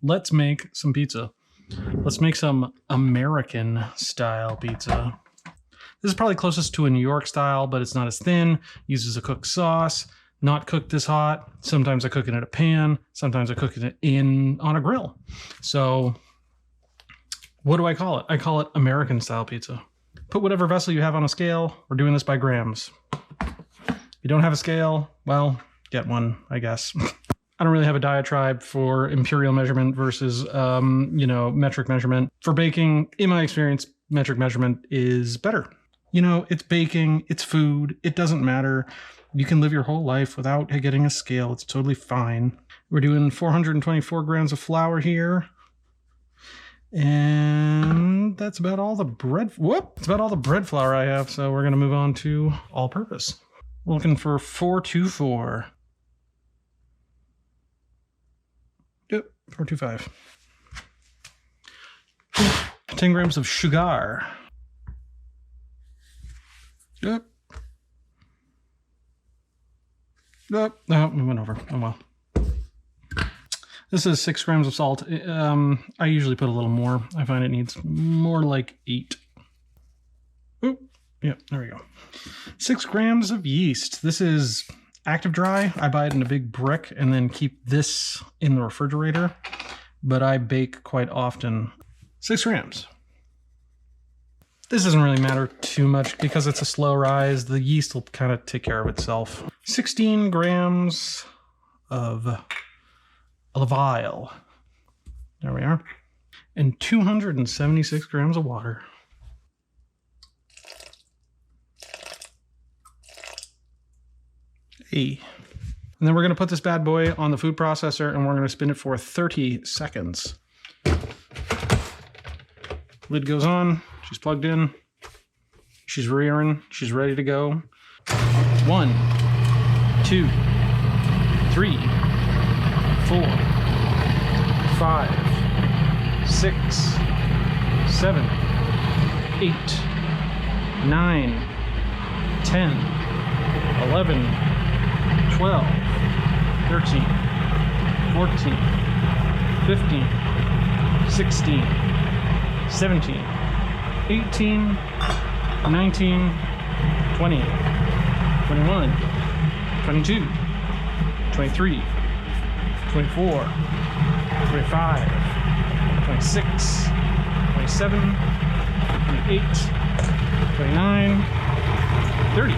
Let's make some pizza. Let's make some American style pizza. This is probably closest to a New York style, but it's not as thin. Uses a cooked sauce, not cooked this hot. Sometimes I cook it in a pan. Sometimes I cook it on a grill. So what do I call it? I call it American style pizza. Put whatever vessel you have on a scale. We're doing this by grams. If you don't have a scale, well, get one, I guess. I don't really have a diatribe for imperial measurement versus, metric measurement. For baking, in my experience, metric measurement is better. It's baking, it's food, it doesn't matter. You can live your whole life without getting a scale. It's totally fine. We're doing 424 grams of flour here. And that's about all the bread. That's about all the bread flour I have. So we're going to move on to all purpose. We're looking for 424. Yep, 425. 10 grams of sugar. Yep. Yep. Oh, we went over. Oh, well. This is 6 grams of salt. I usually put a little more. I find it needs more like 8. Oop. Yep, there we go. 6 grams of yeast. This is active dry. I buy it in a big brick and then keep this in the refrigerator. But I bake quite often. 6 grams. This doesn't really matter too much because it's a slow rise. The yeast will kind of take care of itself. 16 grams of Levile. There we are. And 276 grams of water. Hey. And then we're going to put this bad boy on the food processor and we're going to spin it for 30 seconds. Lid goes on. She's plugged in. She's rearing. She's ready to go. 1, 2, 3, 4, 5, 6, 7, 8, 9, 10, 11, 12, 13, 14, 15, 16, 17, 18, 19, 20, 21, 22, 23, 24, 25, 26, 27, 28, 29, 30.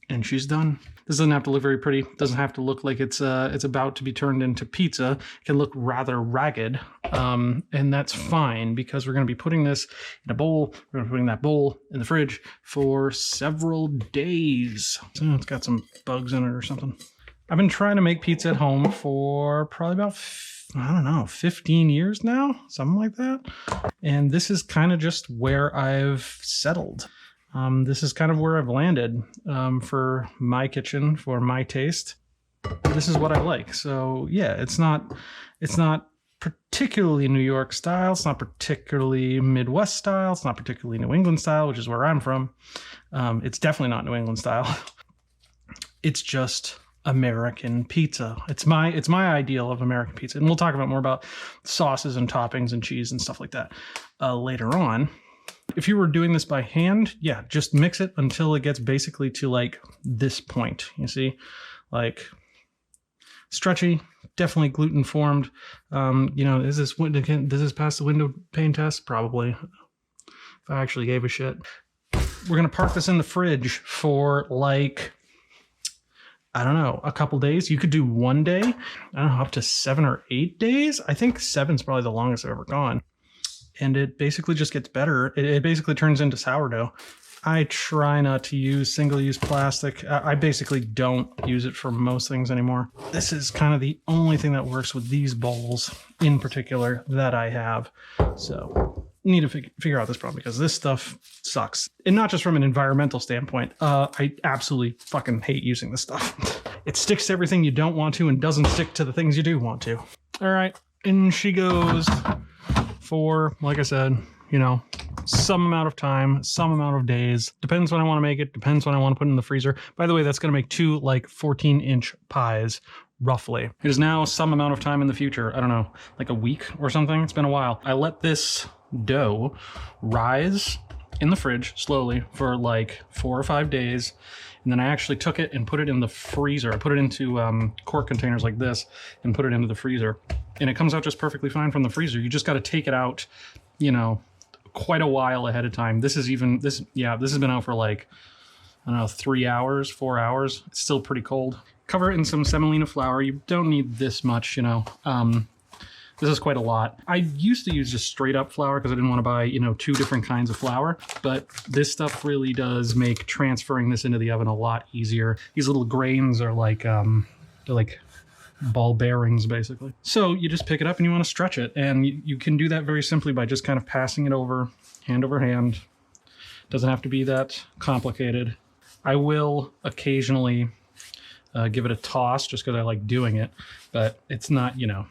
And she's done. This doesn't have to look very pretty. It doesn't have to look like it's about to be turned into pizza. It can look rather ragged. And that's fine because we're going to be putting this in a bowl. We're going to be putting that bowl in the fridge for several days. So it's got some bugs in it or something. I've been trying to make pizza at home for probably about, 15 years now, something like that. And this is kind of just where I've settled. This is kind of where I've landed for my kitchen, for my taste. This is what I like. So yeah, it's not particularly New York style. It's not particularly Midwest style. It's not particularly New England style, which is where I'm from. It's definitely not New England style. It's just American pizza. It's my ideal of American pizza. And we'll talk about more about sauces and toppings and cheese and stuff like that later on. If you were doing this by hand, yeah, just mix it until it gets basically to like this point. You see, like stretchy, definitely gluten formed. Is this past the window pane test? Probably. If I actually gave a shit. We're gonna park this in the fridge for like, I don't know, a couple days. You could do 1 day. I don't know, up to 7 or 8 days. I think 7's probably the longest I've ever gone. And it basically just gets better. It basically turns into sourdough. I try not to use single-use plastic. I basically don't use it for most things anymore. This is kind of the only thing that works with these bowls in particular that I have. So need to figure out this problem because this stuff sucks. And not just from an environmental standpoint. I absolutely fucking hate using this stuff. It sticks to everything you don't want to and doesn't stick to the things you do want to. All right, in she goes. For, like I said, some amount of time, some amount of days. Depends when I want to make it. Depends when I want to put it in the freezer. By the way, that's going to make 2 like 14-inch pies roughly. It is now some amount of time in the future. I don't know, like a week or something. It's been a while. I let this dough rise in the fridge slowly for like 4 or 5 days. And then I actually took it and put it in the freezer. I put it into quart containers like this and put it into the freezer. And it comes out just perfectly fine from the freezer. You just got to take it out, you know, quite a while ahead of time. This has been out for like, I don't know, 3 hours, 4 hours. It's still pretty cold. Cover it in some semolina flour. You don't need this much, you know. This is quite a lot. I used to use just straight up flour because I didn't want to buy, you know, 2 different kinds of flour. But this stuff really does make transferring this into the oven a lot easier. These little grains are like, they're like ball bearings, basically. So you just pick it up and you want to stretch it. And you can do that very simply by just kind of passing it over hand. Doesn't have to be that complicated. I will occasionally give it a toss just because I like doing it, but it's not, you know,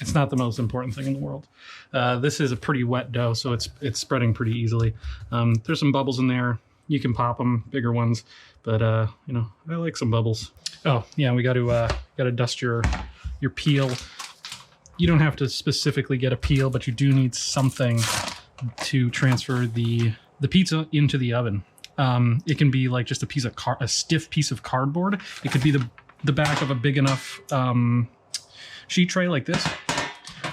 it's not the most important thing in the world. This is a pretty wet dough, so it's spreading pretty easily. There's some bubbles in there. You can pop them, bigger ones, but you know, I like some bubbles. Oh yeah, we got to dust your peel. You don't have to specifically get a peel, but you do need something to transfer the pizza into the oven. It can be like just a stiff piece of cardboard. It could be the back of a big enough sheet tray like this.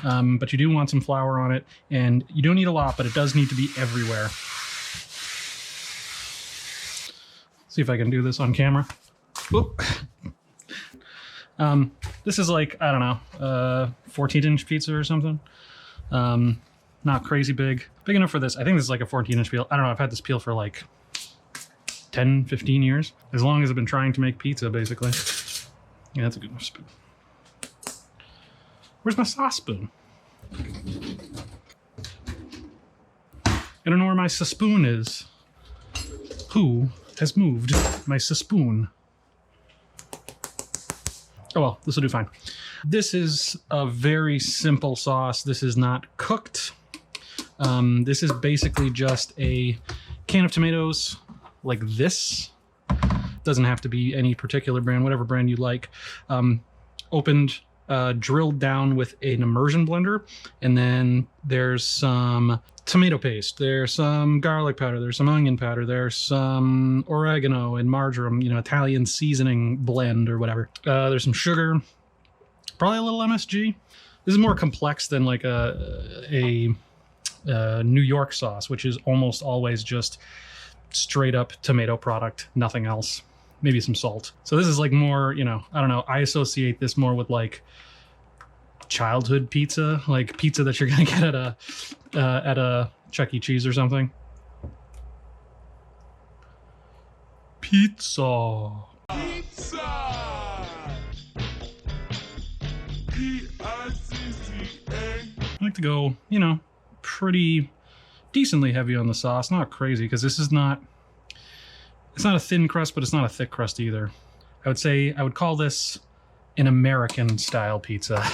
But you do want some flour on it, and you don't need a lot, but it does need to be everywhere. See if I can do this on camera. Whoop. This is like, I don't know, 14-inch pizza or something. Not crazy big. Big enough for this. I think this is like a 14-inch peel. I don't know, I've had this peel for like 10, 15 years. As long as I've been trying to make pizza, basically. Yeah, that's a good spoon. Where's my sauce spoon? I don't know where my spoon is. Who has moved my spoon? Oh well, this will do fine. This is a very simple sauce. This is not cooked. This is basically just a can of tomatoes like this. Doesn't have to be any particular brand, whatever brand you like. Opened, drilled down with an immersion blender, and then there's some tomato paste, there's some garlic powder, there's some onion powder, there's some oregano and marjoram, you know, Italian seasoning blend or whatever. There's some sugar, probably a little MSG. This is more complex than like a New York sauce, which is almost always just straight up tomato product, nothing else. Maybe some salt. So this is like more, you know, I don't know. I associate this more with like childhood pizza, like pizza that you're gonna get at a Chuck E. Cheese or something. Pizza. Pizza. P-I-C-C-A. I like to go, you know, pretty decently heavy on the sauce. Not crazy, because this is not. It's not a thin crust, but it's not a thick crust either. I would call this an American style pizza.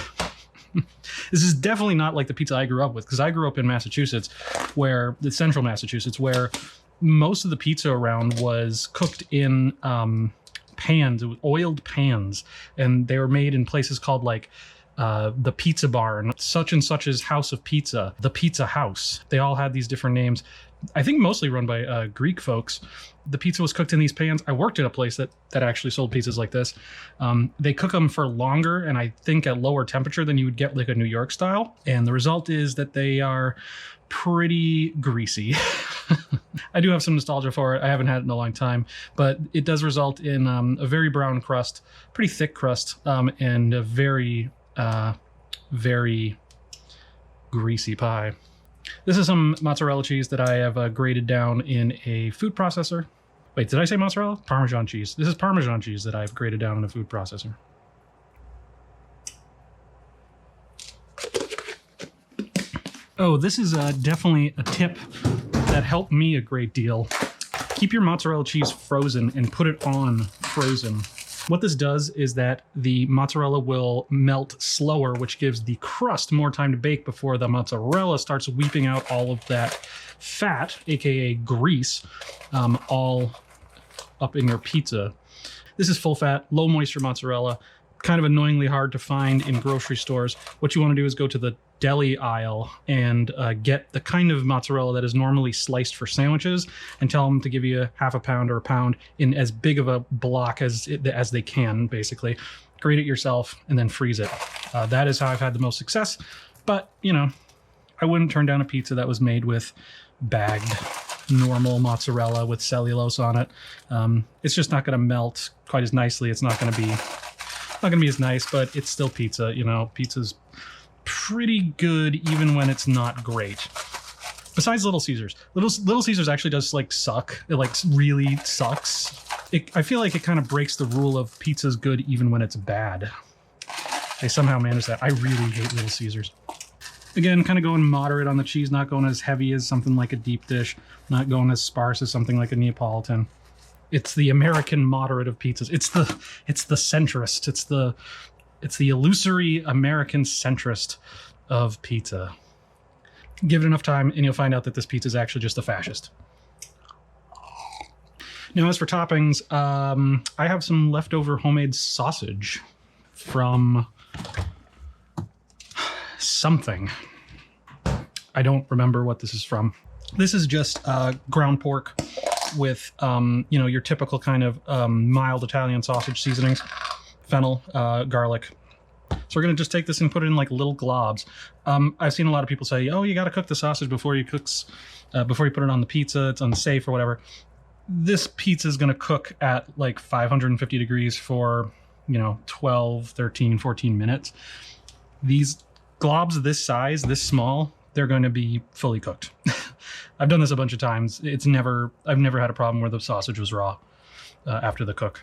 This is definitely not like the pizza I grew up with, because I grew up in Massachusetts, central Massachusetts, where most of the pizza around was cooked in pans. It was oiled pans, and they were made in places called like the Pizza Barn, such and such's House of Pizza, the Pizza House. They all had these different names. I think mostly run by Greek folks. The pizza was cooked in these pans. I worked at a place that actually sold pizzas like this. They cook them for longer, and I think at lower temperature than you would get like a New York style. And the result is that they are pretty greasy. I do have some nostalgia for it. I haven't had it in a long time, but it does result in a very brown crust, pretty thick crust, and a very, very greasy pie. This is some mozzarella cheese that I have grated down in a food processor. Wait, did I say mozzarella? Parmesan cheese. This is Parmesan cheese that I've grated down in a food processor. Oh, this is definitely a tip that helped me a great deal. Keep your mozzarella cheese frozen and put it on frozen. What this does is that the mozzarella will melt slower, which gives the crust more time to bake before the mozzarella starts weeping out all of that fat, aka grease, all up in your pizza. This is full fat, low moisture mozzarella. kind of annoyingly hard to find in grocery stores. What you want to do is go to the deli aisle and get the kind of mozzarella that is normally sliced for sandwiches, and tell them to give you half a pound or a pound in as big of a block as they can, basically. Grate it yourself and then freeze it. That is how I've had the most success. But, you know, I wouldn't turn down a pizza that was made with bagged normal mozzarella with cellulose on it. It's just not going to melt quite as nicely. It's not going to be as nice, but it's still pizza. You know, pizza's pretty good even when it's not great. Besides Little Caesars. Little Caesars actually does like suck. It like really sucks. I feel like it kind of breaks the rule of pizza's good even when it's bad. They somehow manage that. I really hate Little Caesars. Again, kind of going moderate on the cheese, not going as heavy as something like a deep dish, not going as sparse as something like a Neapolitan. It's the American moderate of pizzas. It's the centrist. It's the illusory American centrist of pizza. Give it enough time and you'll find out that this pizza is actually just a fascist. Now, as for toppings, I have some leftover homemade sausage from something. I don't remember what this is from. This is just ground pork with, you know, your typical kind of mild Italian sausage seasonings, fennel, garlic. So we're going to just take this and put it in like little globs. I've seen a lot of people say, oh, you got to cook the sausage before you put it on the pizza. It's unsafe or whatever. This pizza is going to cook at like 550 degrees for, you know, 12, 13, 14 minutes. These globs this size, this small, they're going to be fully cooked. I've done this a bunch of times. I've never had a problem where the sausage was raw after the cook.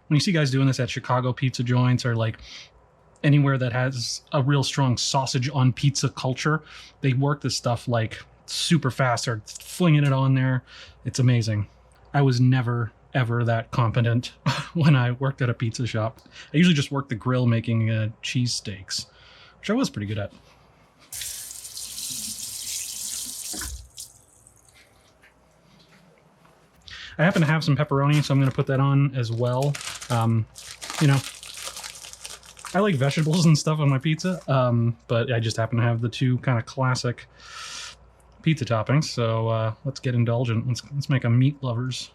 When you see guys doing this at Chicago pizza joints or like anywhere that has a real strong sausage on pizza culture, they work this stuff like super fast or flinging it on there. It's amazing. I was never, ever that competent when I worked at a pizza shop. I usually just worked the grill making cheese steaks, which I was pretty good at. I happen to have some pepperoni, so I'm going to put that on as well. You know, I like vegetables and stuff on my pizza, but I just happen to have the two kind of classic pizza toppings. So let's get indulgent. Let's make a meat lovers.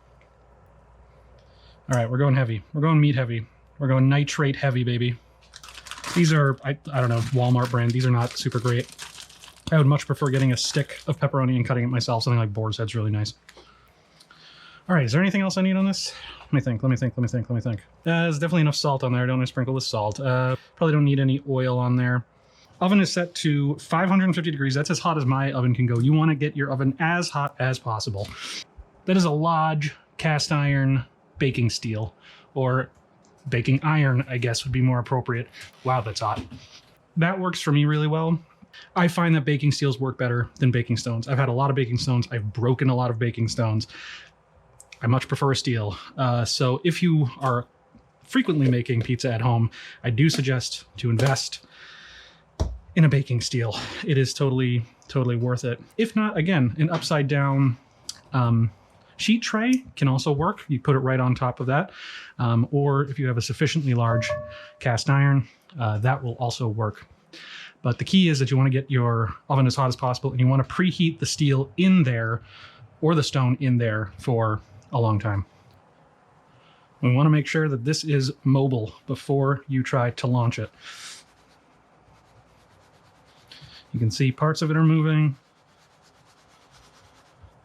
All right, we're going heavy. We're going meat heavy. We're going nitrate heavy, baby. These are, I don't know, Walmart brand. These are not super great. I would much prefer getting a stick of pepperoni and cutting it myself. Something like Boar's Head's really nice. All right, is there anything else I need on this? Let me think. There's definitely enough salt on there. I don't want to sprinkle with salt. Probably don't need any oil on there. Oven is set to 550 degrees. That's as hot as my oven can go. You want to get your oven as hot as possible. That is a Lodge cast iron baking steel, or baking iron, I guess would be more appropriate. Wow, that's hot. That works for me really well. I find that baking steels work better than baking stones. I've had a lot of baking stones. I've broken a lot of baking stones. I much prefer a steel. So if you are frequently making pizza at home, I do suggest to invest in a baking steel. It is totally worth it. If not, again, an upside down sheet tray can also work. You put it right on top of that. Or if you have a sufficiently large cast iron, that will also work. But the key is that you want to get your oven as hot as possible, and you want to preheat the steel in there or the stone in there for a long time. We want to make sure that this is mobile before you try to launch it. You can see parts of it are moving.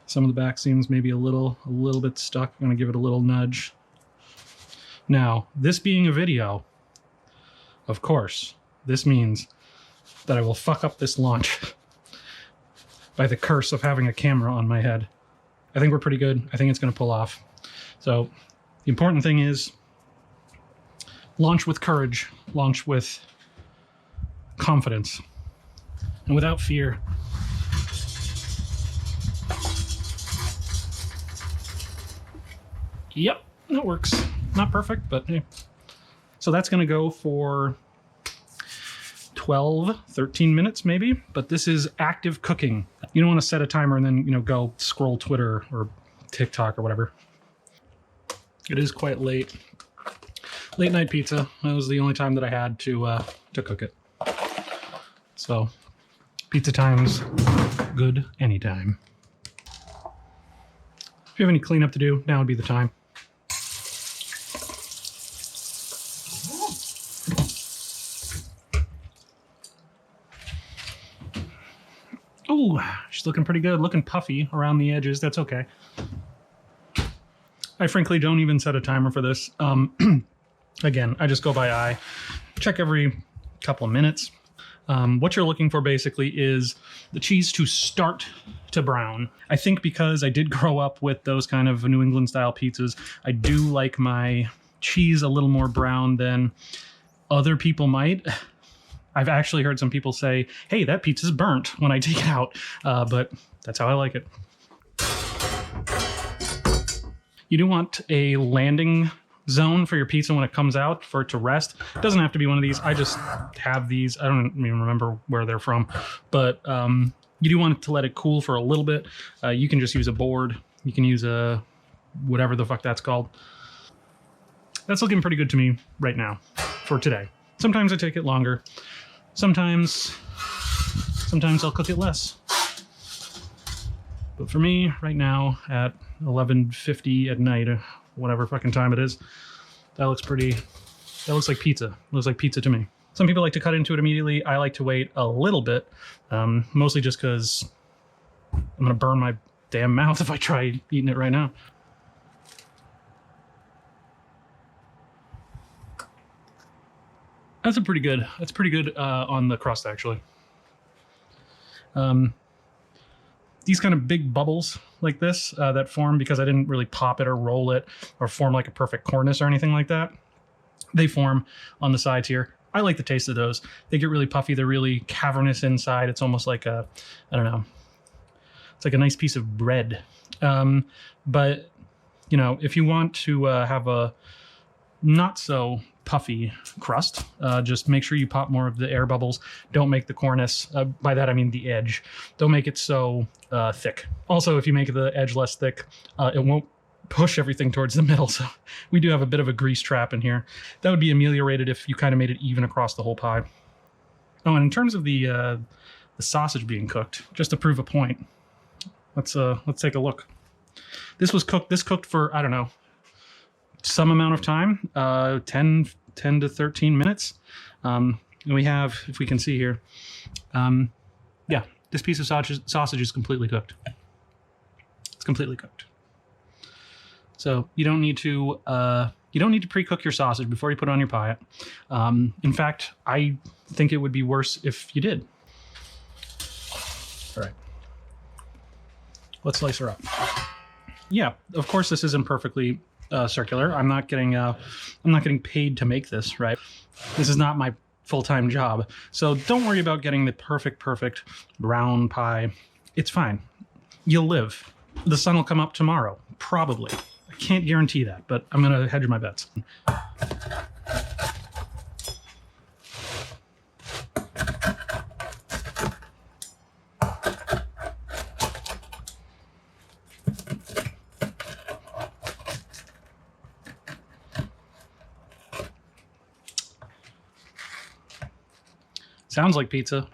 Some of the back seams maybe a little bit stuck. I'm going to give it a little nudge. Now, this being a video, of course, this means that I will fuck up this launch by the curse of having a camera on my head. I think we're pretty good. I think it's going to pull off. So the important thing is launch with courage, launch with confidence, and without fear. Yep, that works. Not perfect, but hey. So that's going to go for 12, 13 minutes maybe, but this is active cooking. You don't want to set a timer and then, go scroll Twitter or TikTok or whatever. It is quite late. late night pizza. That was the only time that I had to cook it. So pizza time's good anytime. If you have any cleanup to do, now would be the time. Ooh, she's looking pretty good, looking puffy around the edges. That's okay. I frankly don't even set a timer for this. Again, I just go by eye. Check every couple of minutes. What you're looking for basically is the cheese to start to brown. I think because I did grow up with those kind of New England style pizzas, I do like my cheese a little more brown than other people might. I've actually heard some people say, hey, that pizza's burnt when I take it out, but that's how I like it. You do want a landing zone for your pizza when it comes out for it to rest. It doesn't have to be one of these. I just have these. I don't even remember where they're from, but you do want to let it cool for a little bit. You can just use a board. You can use a whatever the fuck that's called. That's looking pretty good to me right now for today. Sometimes I take it longer. Sometimes I'll cook it less. But for me, right now at 11:50 at night, whatever fucking time it is, that looks like pizza. It looks like pizza to me. Some people like to cut into it immediately. I like to wait a little bit, mostly just because I'm gonna burn my damn mouth if I try eating it right now. That's pretty good on the crust, actually. These kind of big bubbles like this that form because I didn't really pop it or roll it or form like a perfect cornice or anything like that. They form on the sides here. I like the taste of those. They get really puffy. They're really cavernous inside. It's almost like I don't know. It's like a nice piece of bread. But, you know, if you want to have a not so puffy crust, just make sure you pop more of the air bubbles. Don't make the cornice, by that I mean the edge, don't make it so thick. Also, if you make the edge less thick, it won't push everything towards the middle, so we do have a bit of a grease trap in here. That would be ameliorated if you kind of made it even across the whole pie. Oh, and in terms of the sausage being cooked, just to prove a point, let's take a look. This cooked for, I don't know, some amount of time, 10 to 13 minutes. And we have, if we can see here, yeah, this piece of sausage is completely cooked. It's completely cooked. So you don't need to pre-cook your sausage before you put it on your pie. In fact, I think it would be worse if you did. All right, let's slice her up. Yeah, of course this isn't perfectly circular. I'm not getting paid to make this, right? This is not my full-time job. So don't worry about getting the perfect brown pie. It's fine. You'll live. The sun will come up tomorrow, probably. I can't guarantee that, but I'm gonna hedge my bets. Sounds like pizza.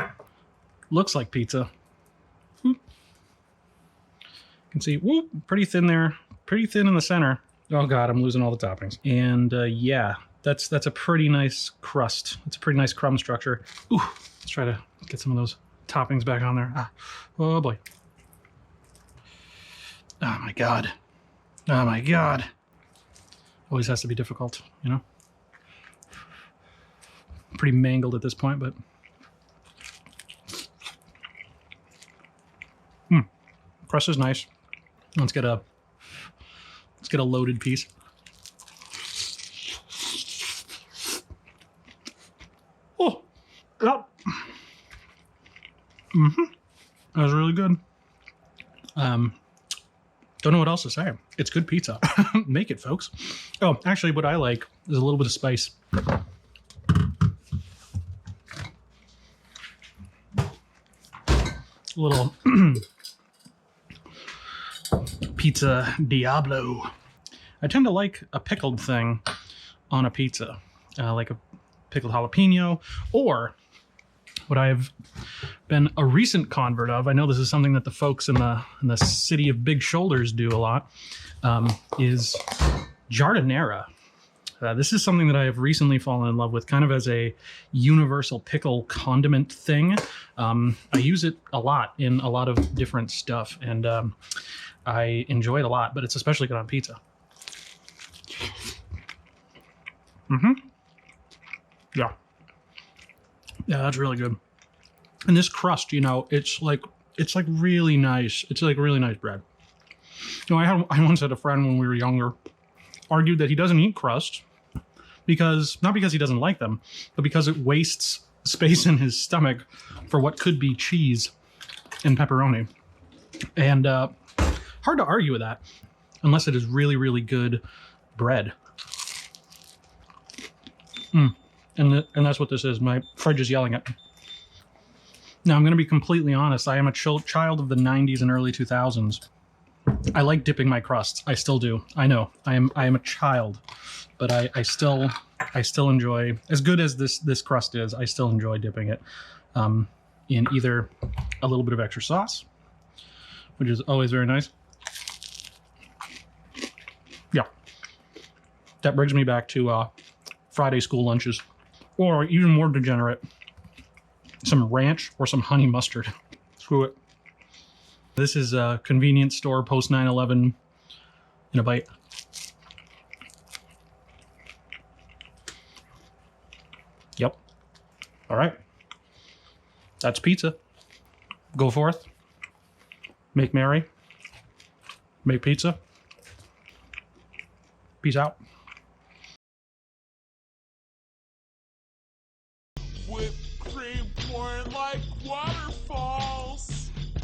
Looks like pizza. You can see, whoop, pretty thin there. Pretty thin in the center. Oh God, I'm losing all the toppings. And yeah, that's a pretty nice crust. It's a pretty nice crumb structure. Ooh, let's try to get some of those toppings back on there. Ah, oh boy. Oh my God. Oh my God. Always has to be difficult, you know? Pretty mangled at this point, but crust is nice. Let's get a loaded piece. Oh, yeah. That was really good. Don't know what else to say. It's good pizza. Make it, folks. Oh, actually, what I like is a little bit of spice. A little pizza Diablo. I tend to like a pickled thing on a pizza, like a pickled jalapeno, or what I've been a recent convert of. I know this is something that the folks in the city of big shoulders do a lot, is jardinera. This is something that I have recently fallen in love with, kind of as a universal pickle condiment thing. I use it a lot in a lot of different stuff, and I enjoy it a lot, but it's especially good on pizza. Yeah. Yeah, that's really good. And this crust, you know, it's like really nice. It's like really nice bread. You know, I once had a friend when we were younger, argued that he doesn't eat crust because, not because he doesn't like them, but because it wastes space in his stomach for what could be cheese and pepperoni. And hard to argue with that unless it is really, really good bread. And that's what this is. My fridge is yelling at me. Now, I'm going to be completely honest. I am a child of the 90s and early 2000s. I like dipping my crusts. I still do. I know. I am a child, but I still enjoy, as good as this crust is, I still enjoy dipping it in either a little bit of extra sauce, which is always very nice. Yeah. That brings me back to Friday school lunches, or even more degenerate, some ranch or some honey mustard. Screw it. This is a convenience store post 9/11 in a bite. Yep. All right. That's pizza. Go forth. Make merry. Make pizza. Peace out. Whipped cream pouring like